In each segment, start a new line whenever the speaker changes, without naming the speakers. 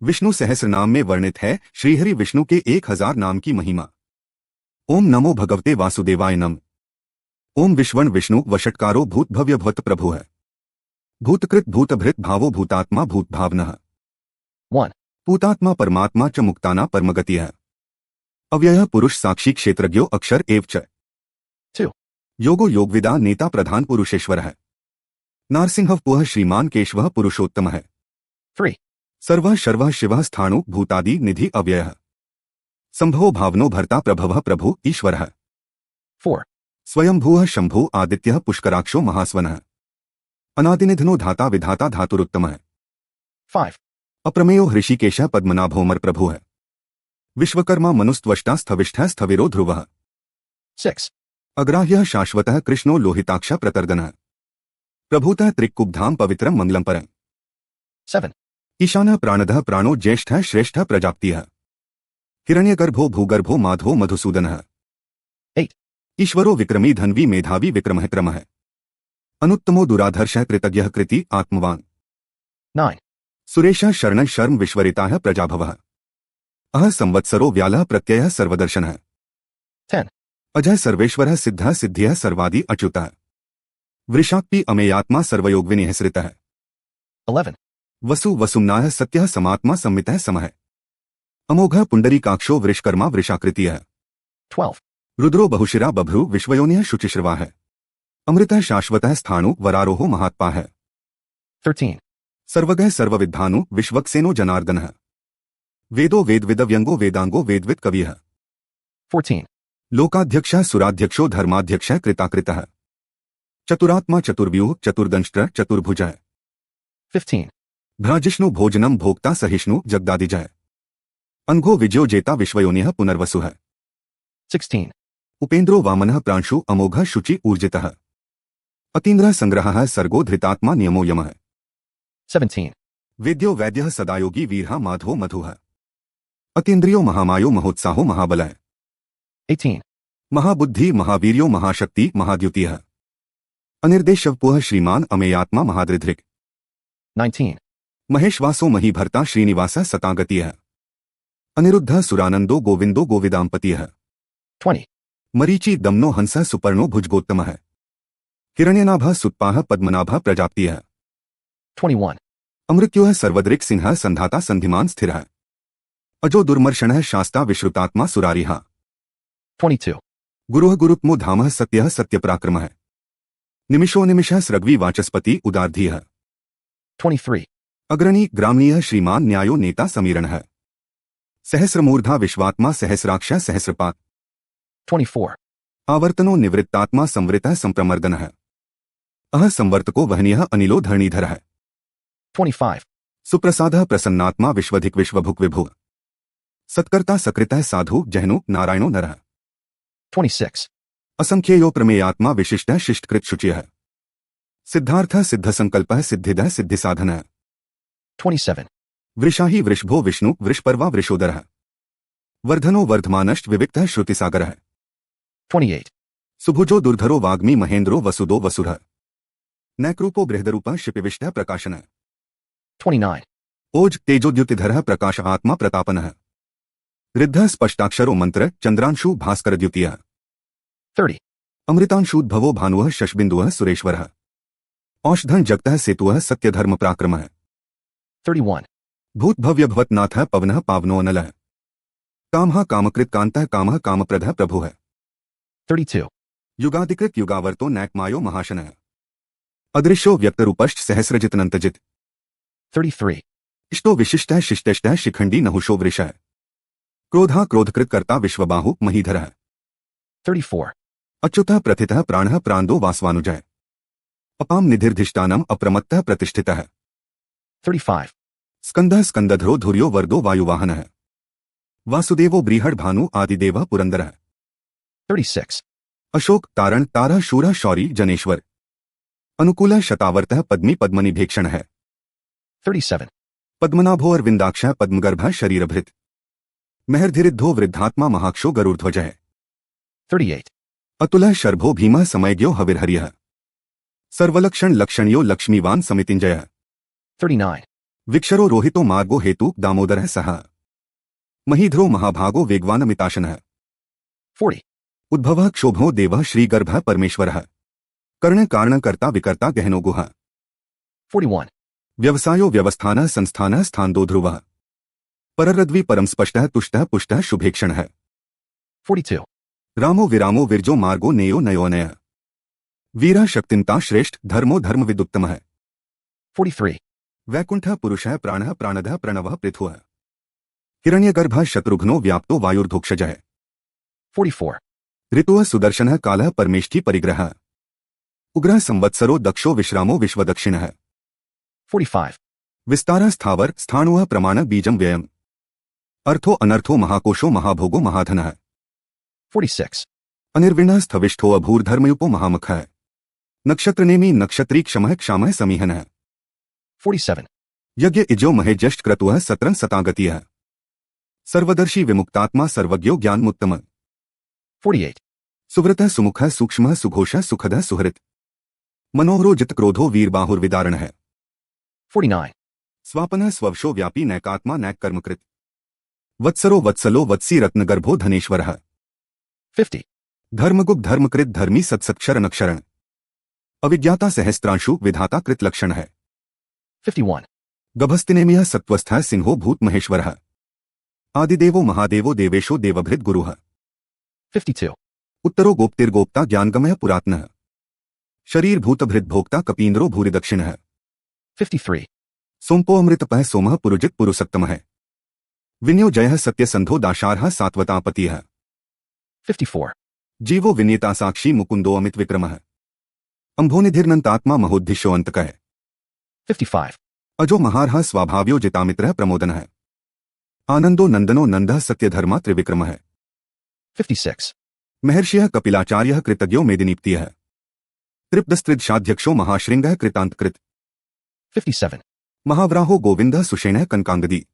विष्णु सहस्र नाम में वर्णित है श्रीहरि विष्णु के 1000 नाम की महिमा। ओम नमो भगवते वासुदेवाय नम। ओम विश्वण विष्णु वषटकारो भूत भव्य भवत प्रभु है। भूतकृत भूतभृत भावो भूतात्मा भूत भावनः।
1.
भूतात्मा परमात्मा च मुक्ताना परमगतिः। अव्ययः पुरुष साक्षी क्षेत्रज्ञो अक्षर एव च।
2.
योगो योगविदा नेता प्रधान पुरुषेश्वरः। नारसिंहः पुः श्रीमान केशवः पुरुषोत्तमः।
3.
सर्वः शर्वः शिवः स्थाणु भूतादि निधि अव्ययः। संभवो भावनो भर्ता प्रभवः प्रभु ईश्वरः।
4.
स्वयंभूः शंभु आदित्यः पुष्कराक्षो महास्वनः। अनादिनिधनो धाता विधाता धातुरुत्तमः।
5.
अप्रमेयो हृषिकेशः पद्मनाभोमर प्रभुः। विश्वकर्मा मनुस्त्वष्टा स्थविष्ठः स्थविरो ध्रुवः।
6.
अग्राह्यः शाश्वतः कृष्णो लोहिताक्षः प्रतर्दनः। प्रभूतः त्रिक्कुब्धाम पवित्रं मंगलम परम्।
7.
ईशानः प्राणदः प्राणो ज्येष्ठः श्रेष्ठः प्रजाप्तिः। हिरण्यगर्भो भूगर्भो माधवो मधुसूदनः।
8.
ईश्वरो विक्रमी धन्वी मेधावी विक्रमः क्रमः। अनुत्तमो दुराधर्षः कृतज्ञः कृति आत्मवान्।
9.
सुरेशः शरणः शर्म विश्वरिताः प्रजाभवः। अह संवत्सरो व्यालः प्रत्ययः सर्वदर्शनः।
10.
अजः सर्वेश्वरः सिद्धः सिद्धियः सर्वादि अच्युतः। वृषाक्पि अमेयात्मा सर्वयोगविनिःसृतः।
11.
वसु वसुम्नाः सत्यः समात्मा संमितः समः। अमोघः पुंडरीकाक्षो वृषकर्मा वृषाकृतियः।
12.
रुद्रो बहुशिरा बभ्रु विश्वयोनिः शुचिश्रवाः। अमृतः शाश्वतः स्थाणु वरारोहो महात्पाः।
13.
सर्वगः सर्वविद्धानु विश्वक्सेनो जनार्दनः। वेदो वेदविदव्यंगो वेदांगो वेदविद कविः।
14.
लोकाध्यक्षः सुराध्यक्षो धर्माध्यक्षः कृताकृतः। चतुरात्मा चतुर्व्यूह चतुर्दंष्ट्र चतुर्भुजः।
15.
भ्राजिष्णु भोजनम भोक्ता सहिष्णु जगदादिजः। अनघो विजयो जेता विश्वयोनिः पुनर्वसुः।
16.
उपेन्द्रो वामनः प्रांशु अमोघः शुचि ऊर्जितः। अतीन्द्रः संग्रहः सर्गो धृतात्मा नियमो यमः।
17.
वेद्यो वैद्यः सदायोगी वीरः माधवो मधुः। अतीन्द्रियो महामायो महोत्साहो महाबलः।
18.
महाबुद्धि महावीर्यो महाशक्ति महाद्युतिः। अनिर्देशवपुः श्रीमान अमेयात्मा महादृधृक्।
19.
महेशवासो महीभर्ता श्रीनिवासः सतागतिः। अनिरुद्धः सुरानंदो गोविंदो गोविदाम्पतिः।
20.
मरीचि दमनो हंसः सुपर्णो भुजगोत्तमः। हिरण्यनाभः सुत्पाः पद्मनाभः प्रजाप्तिः।
21.
अमृत्युः सर्वदृक् सिंहः संधाता संधिमान स्थिरः। अजो दुर्मर्षणः शास्ता विश्रुतात्मा सुरारिः।
22.
गुरुः गुरुत्मो धामः सत्यः सत्यपराक्रमः। निमिषो निमिषः स्रग्वी वाचस्पति उदार्धिः।
23.
अग्रणी ग्रामीणः श्रीमान न्यायो नेता समीरणः। सहस्रमूर्धा विश्वात्मा सहस्राक्षः सहस्रपात्।
24.
आवर्तनो निवृत्तात्मा संवृतः संप्रमर्दनः। अह संवर्तको वहनीयः अनिलो धरणीधरः।
25.
सुप्रसादः प्रसन्नात्मा विश्वधिक विश्वभुक् विभुः। सत्कर्ता सकृतः साधु जहनु नारायणो नरः।
26.
असंख्येयो प्रमेयात्मा विशिष्टः शिष्टकृत शुचिः। सिद्धार्थः सिद्धसंकल्पः सिद्धिदः सिद्धिसाधनः।
27.
वृषाही वृषभो विष्णु वृषपर्वा वृषोदरः। वर्धनो वर्धमानश्च विविक्तः श्रुतिसागरः।
28.
सुभुजो दुर्धरो वाग्मी महेन्द्रो वसुदो वसुरः। नैक्रूपो बृहदरूपः शिपिविष्टः प्रकाशनः।
29.
ओज तेजोद्युतिधरः प्रकाश आत्मा प्रतापनः। ऋद्धः स्पष्टाक्षरो मंत्र चंद्रांशु भास्करद्युतियः।
30.
अमृतांशूद्भवो भानुः शशबिन्दुः सुरेश्वरः। औषधं जगतः सेतुः सत्यधर्म पराक्रमः।
31.
भूतभव्यभवत्नाथः पवनः पावनो अनलः। कामः कामकृत कान्तः कामः कामप्रदः प्रभुः।
32.
युगादिकृत युगावर्तो नैकमायो महाशनः। अदृश्यो व्यक्तरूपश्च सहस्रजितनन्तजित्।
33.
इष्टो विशिष्टः शिष्टेष्टः शिखण्डी नहुषो वृषः। क्रोधा क्रोधकृत कर्ता विश्वबाहु महीधरः।
34.
अच्युतः प्रथितः प्राणः प्रान्दो वासवानुजः। अपाम निधिर्धिष्ठानम् अप्रमत्तः प्रतिष्ठितः।
35.
स्कंदः स्कंदधरो धुर्यो वर्दो वायुवाहनः। वासुदेवो ब्रीहड भानु आदिदेवः पुरंदरः।
36.
अशोक तारण तारः शूरः शौरी जनेश्वर। अनुकूलः शतावर्तः पद्मी पद्मनिभेक्षणः।
37.
पद्मनाभो अरविंदाक्षः पद्मगर्भः शरीरभृत्। महर्धिरिद्धो वृद्धात्मा महाक्षो गरुड़ध्वजः।
38.
अतुलः शर्भो भीमः समयज्ञो हविर्हर्यः। सर्वलक्षण लक्षणियो लक्ष्मीवान समितिंजयः।
39.
विक्षरो रोहितो मार्गो हेतु दामोदरः सः महीध्रो महाभागो वेगवानमिताशनः
40.
उद्भवः क्षोभो देवः श्रीगर्भः परमेश्वरः कर्णकारणकर्ता विकर्ता गहनो गुहा
41.
व्यवसायो व्यवस्थानः संस्थानः स्थान्दो ध्रुवः पररद्वि परम स्पष्टः तुष्टः पुष्टः शुभेक्षणः
42.
रामो विरामो विरजो मार्गो नेयो नयोनय वीरः शक्तिन्ता श्रेष्ठ धर्मो धर्मविदुत्तमः
43.
वैकुंठः पुरुषः प्राणः प्राणदः प्रणवः पृथुः हिरण्यगर्भः शत्रुघ्नो व्याप्तो वायुर्धोक्षजः
44.
ऋतुः सुदर्शनः कालः परमेष्ठी परिग्रहः उग्रः संवत्सरो दक्षो विश्रामो विश्वदक्षिणः
45.
विस्तारः स्थावर स्थाणुः प्रमाण बीजं व्ययम् अर्थो अनर्थो महाकोशो महाभोगो महाधनः
46.
अनिर्विण्णः स्थविष्ठो अभूर्धर्मयुपो महामखः नक्षत्रनेमी नक्षत्री क्षमः क्षामः समीहनः
47.
यज्ञ इजो महेजष्ट क्रतुः सत्रन सतागतियः सर्वदर्शी विमुक्तात्मा सर्वज्ञो ज्ञानमुत्तम
48.
सुव्रतः सुमुखः सूक्ष्मः सुघोषः सुखदः सुहृत् मनोहरो जितक्रोधो वीरबाहुर्विदारणः
49.
स्वापनः स्ववशो व्यापी नैकात्मा नैक कर्मकृत वत्सरो वत्सलो वत्सी रत्नगर्भो धनेश्वरः
50.
धर्मगुप्त धर्मकृत धर्मी सत्सक्षर नक्षरण अविज्ञाता सहस्त्रांशु विधाता कृत लक्षणः
51.
गभस्तिनेमियः सत्वस्थः सिंहो भूत महेश्वरः आदिदेवो महादेवो देवेशो देवभृत गुरुः
52.
उत्तरो गोप्तिर्गोप्ता ज्ञानगमयः पुरात्नः शरीर भूतभृत भोक्ता कपीन्द्रो भूरिदक्षिणः
53.
सोमपो अमृतपः सोमः पुरुजित पुरुषोत्तमः विनियोजयः सत्यसंधो दाशार्हः सात्वतापतिः
54.
जीवो विनीता साक्षी मुकुंदो अमित विक्रमः अंभोनिधिर्नन्तात्मा महोद्धिशो अंतकः
55.
अजो महार्हः स्वाभाव्यो जितामित्रः प्रमोदनः आनंदो नंदनो नंदः सत्यधर्मा त्रिविक्रमः
56.
महर्षिः कपिलाचार्यः कृतज्ञो मेदिनीप्तियः त्रिप्तस्त्रिदशाध्यक्षो महाशृंगः कृतान्तकृत
57.
महाव्राहो गोविंदः सुषेणः कनकांगदी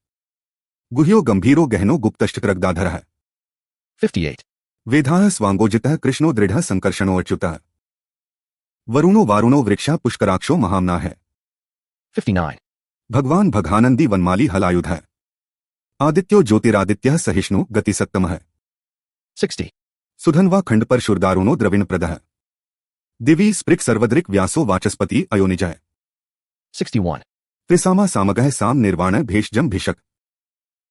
गुह्यो गंभीरो गहनो गुप्तष्टकृग्धाधरः
58.
वेधाः स्वांगोजितः कृष्णो दृढ़ः संकर्षणो अच्युतः वरुणो वारुणो वृक्षा पुष्कराक्षो महाम्नाः
59.
भगवान भगानंदी वनमाली हलायुधः आदित्यो ज्योतिरादित्यः सहिष्णु गतिसत्तमः
60.
सुधन्वा खंडपर शुरदारुणो द्रविणप्रदः दिवि स्पृक् सर्वदृक् व्यासो वाचस्पति अयोनिजः
61.
त्रिसामा सामगः साम निर्वाण भेषजम भिषक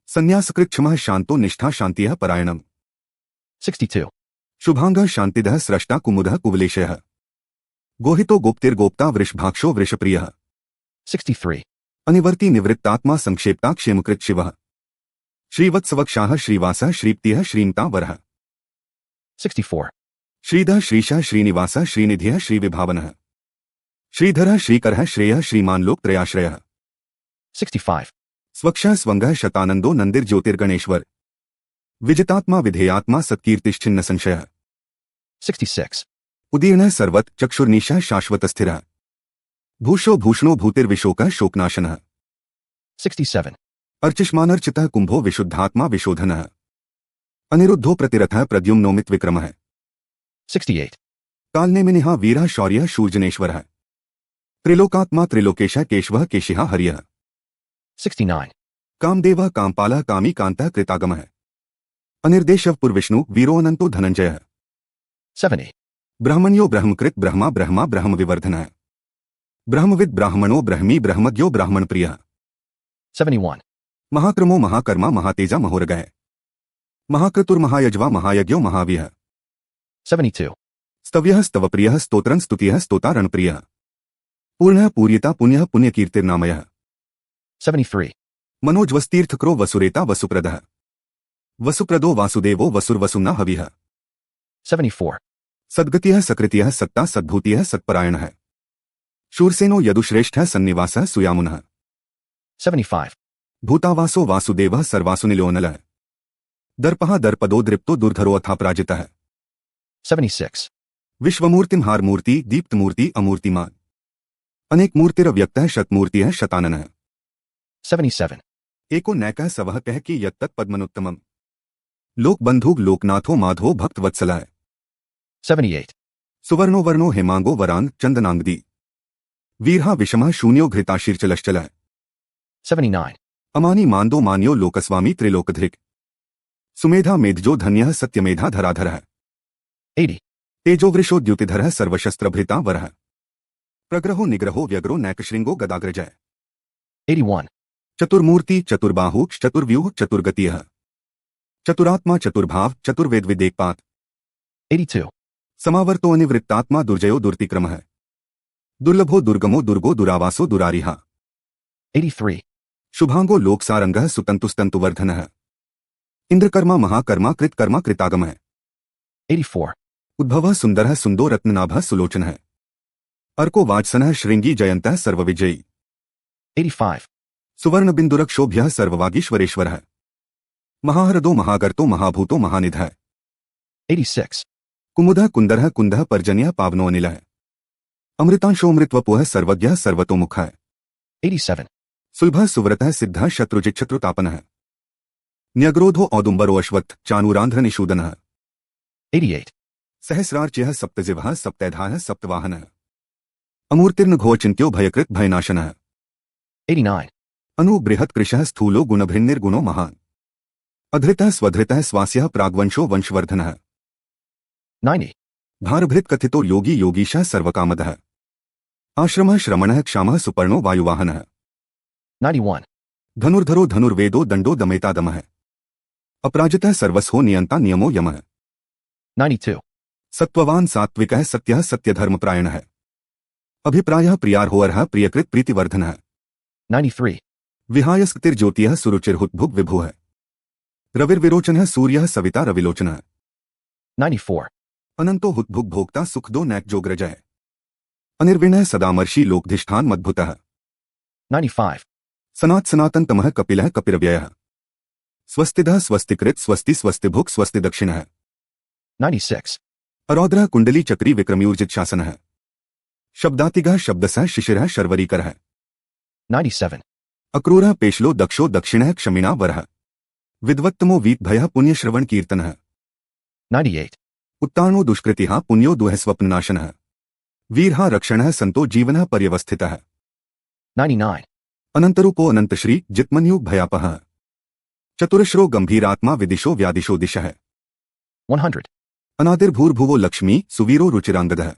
संन्यासकृत क्षमः शांतो निष्ठा शांतियः परायणम्
62.
शुभांगः शांतिदः स्रष्टा कुमुदः कुवलेशयः गोहितो गोप्तिर्गोप्ता वृषभाक्षो वृषप्रियः
63.
अनिवर्ति निवृत्तात्मा संक्षेप्ता क्षेमकृत शिवः श्रीवत्सवक्षाः श्रीवासः श्रीप्तियः श्रीमता वरः
64.
श्रीधः श्रीशः श्रीनिवासः श्रीनिधियः श्रीविभावनः श्रीधरः श्रीकरः श्रेयः श्रीमान्लोकत्रयाश्रयः
65.
स्वक्षः स्वंगः शतानंदो नंदिर्ज्योतिर्गणेश्वर विजितात्मा विधेयात्मा सत्कीर्तिश्चिन्न संशयः
66.
उदीर्णः सर्वत् चक्षुर्निशः शाश्वतस्थिरः भूषो भूषणो भूतिर्विशोकः शोकनाशनः
67.
अर्चिष्मानर्चितः कुंभो विशुद्धात्मा विशोधनः अनिरुद्धो प्रतिरथः प्रद्युम्नोमित विक्रमः
68.
कालनेमिनिहा वीरः शौर्यः शूर्जनेश्वरः त्रिलोकात्मा त्रिलोकेशः केशवः केशिहा हरियः
69.
कामदेवः कामपालः कामी कान्तः कृतागमः अनिर्देशः पुरविष्णु वीरो अनंतो धनंजयः
70.
ब्रह्मण्यो ब्रह्मकृत ब्रह्मा ब्रह्मा ब्रह्मविवर्धनः ब्रह्मविद ब्राह्मणो ब्रह्मी ब्रह्मज्ञो ब्राह्मणप्रियः
71.
महाक्रमो महाकर्मा महातेजा महोरगः महाक्रतुर्महायज्वा महायज्ञो महावीयः
72.
स्तव्यः स्तवप्रियः स्तोत्रं स्तुतियः स्तोतारणप्रियः पूर्णः पूर्यता पुण्यः पुण्यकीर्तिर्नामयः
73.
मनोज्वस्तीर्थक्रो वसुरेता वसुप्रदः वसुप्रदो वासुदेवो वसुर्वसुम्ना हविः
74.
सद्गतियः सकृतियः सत्ता सद्भूतियः सत्परायणः शूरसेनो यदुश्रेष्ठः सन्निवासः सुयामुनः
75.
भूतावासो वासुदेवः सर्वासुनिलोनलः दर्पः दर्पदो दृप्तो दुर्धरो अथापराजितः
76.
विश्वमूर्तिम् हारमूर्ति दीप्तमूर्ति अमूर्तिमान् अनेक मूर्तिरव्यक्तः शतमूर्तियः शताननः
77.
एको नैकः सवः कह कि यत्तत् पद्मनुत्तमम् लोकबन्धुः लोकनाथो माधवो भक्तवत्सलः
78.
सुवर्णो वर्णो हेमांगो वरांग चंदनांगदी वीरहा विषमः शून्यो घृताशीर्चलश्चलः
79.
अमानी मांदो मान्यो लोकस्वामी त्रिलोकधृक् सुमेधा मेधजो धन्यः सत्यमेधा धराधरः
80.
तेजोवृषो द्युतिधरः सर्वशस्त्रभृता वरः प्रग्रहो निग्रहो व्यग्रो नैकशृंगो गदाग्रजः
81.
चतुर्मूर्ति चतुर्बाहु चतुर्व्यूह चतुर्गतियः चतुरात्मा चतुर्भाव चतुर्वेदविदेकपात
82.
समावर्तो अनिवृत्तात्मा दुर्जयो दुर्तिक्रमः दुर्लभो दुर्गमो दुर्गो दुरावासो दुरारिहा
83.
शुभांगो लोकसारंगः सुतंतुस्तंतुवर्धनः इंद्रकर्मा महाकर्मा कृतकर्मा कृतागमः
84.
उद्भवः सुंदरः सुंदो रत्ननाभः सुलोचनः अर्को वाजसनः श्रृंगी जयन्तः सर्वविजयी
85.
सुवर्णबिन्दुरक्षोभ्यः सर्ववागीश्वरेश्वरः महाहृदो महागर्तो महाभूतो महानिधः
86.
कुमुदः कुन्दरः कुन्दः पर्जन्यः पावनो अनिलः अमृतांशोऽमृतवपुः सर्वज्ञः सर्वतोमुखः
87.
सुलभः सुव्रतः सिद्धः शत्रुजिच्छत्रुतापनः न्यग्रोधो औदुम्बरो अश्वत्थ चाणूरान्ध्रनिषूदनः
88.
सहस्रार्च्यः सप्तजिह्वः सप्तैधाः सप्तवाहनः अमूर्तिर्नघोचिन्त्यो भयकृत् भयनाशनः
89.
अनु बृहत्कृशः स्थूलो गुणभृन्निर्गुणो महान् अधृतः स्वधृतः स्वास्यः प्राग्वंशो वंशवर्धनः
90.
भारभृत् कथितो योगी योगीशः सर्वकामदः आश्रमः श्रमणः क्षामः सुपर्णो वायुवाहनः
91.
धनुर्धरो धनुर्वेदो दण्डो दमेतादमः अपराजितः सर्वस्हो नियन्ता नियमो यमः
92.
सत्त्ववान् सात्विकः सत्यः सत्यधर्मप्रायणः अभिप्रायः प्रियार्होऽर्हः प्रियकृत् प्रीतिवर्धनः
93.
विहायस्तिर्ज्योतिः सुरुचिर्हुद्भुग् विभुः रविर्विरोचनः सूर्यः सविता रविलोचनः
94.
अनंतो हुद्भुग् भोक्ता सुखदो नैकजोग्रजः अनिर्विणः सदामर्षि लोकधिष्ठान् मद्भुतः
95.
सनातनतमः कपिलः कपिरव्ययः स्वस्तिदः स्वस्तिकृत् स्वस्ति स्वस्तिभुक् स्वस्ति दक्षिणः
96.
अरौद्रः कुण्डली चक्री विक्रम्यूर्जितशासनः शब्दातिगः शब्दसः शिशिरः शर्वरीकरः
97.
अक्रूरः पेशलो दक्षो दक्षिणः क्षमिणा वरः विद्वत्तमो वीतभयः पुण्यश्रवण कीर्तनः
98.
उत्तानो दुष्कृतिः पुण्यो दुःः स्वप्ननाशनः वीरः रक्षणः संतो जीवनः पर्यवस्थितः
99.
अनन्तरूपो अनन्तश्री जित्मन्यु भयापहः चतुरश्रो गंभीरात्मा विदिशो व्यादिशो दिशः
100.
अनादिर्भूर्भुवो लक्ष्मी सुवीरो रुचिरांगदः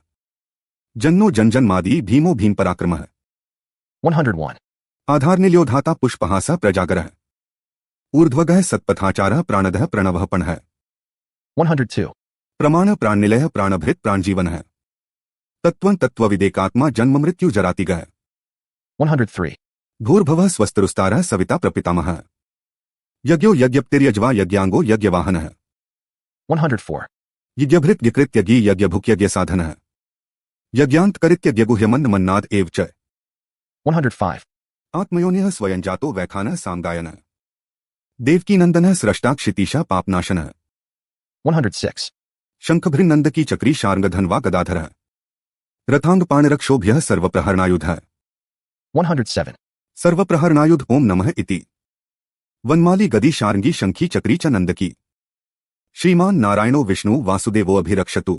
जन्नो जनजन्मादि भीमो भीमपराक्रमः
101.
आधारनिल्योधाता पुष्पहासः प्रजागरः ऊर्ध्वगः सत्पथाचारः प्राणदः प्रणवः पणः
102.
प्रमाण प्राणनिलयः प्राणभृत् प्राणजीवनः तत्त्वं तत्त्वविदेकात्मा जन्ममृत्युजरातिगः
103.
भूर्भुवः स्वस्तरुस्तारः सविता प्रपितामहः यज्ञो यज्ञप्तिर्यज्वा यज्ञांगो यज्ञवाहनः
104.
यज्ञभृत् यकृत्यज्ञी यज्ञभुक्यज्ञसाधनः यज्ञान्तकरित्यज्ञगुह्यमन्नमन्नाद एव च
105.
आत्मयोनिः स्वयंजातो वैखानः सामगायनः देवकीनन्दनः स्रष्टा क्षितीशः पापनाशनः
106.
शंखभृन्नन्दकी चक्री शार्ङ्गधन्वा गदाधरः रथाङ्गपाणिरक्षोभ्यः सर्वप्रहरणायुधः
107.
सर्वप्रहरणायुध ओम नमः इति वनमाली गदी शार्ङ्गी शंखी चक्री च नन्दकी श्रीमान नारायणो विष्णु वासुदेवो अभिरक्षतु।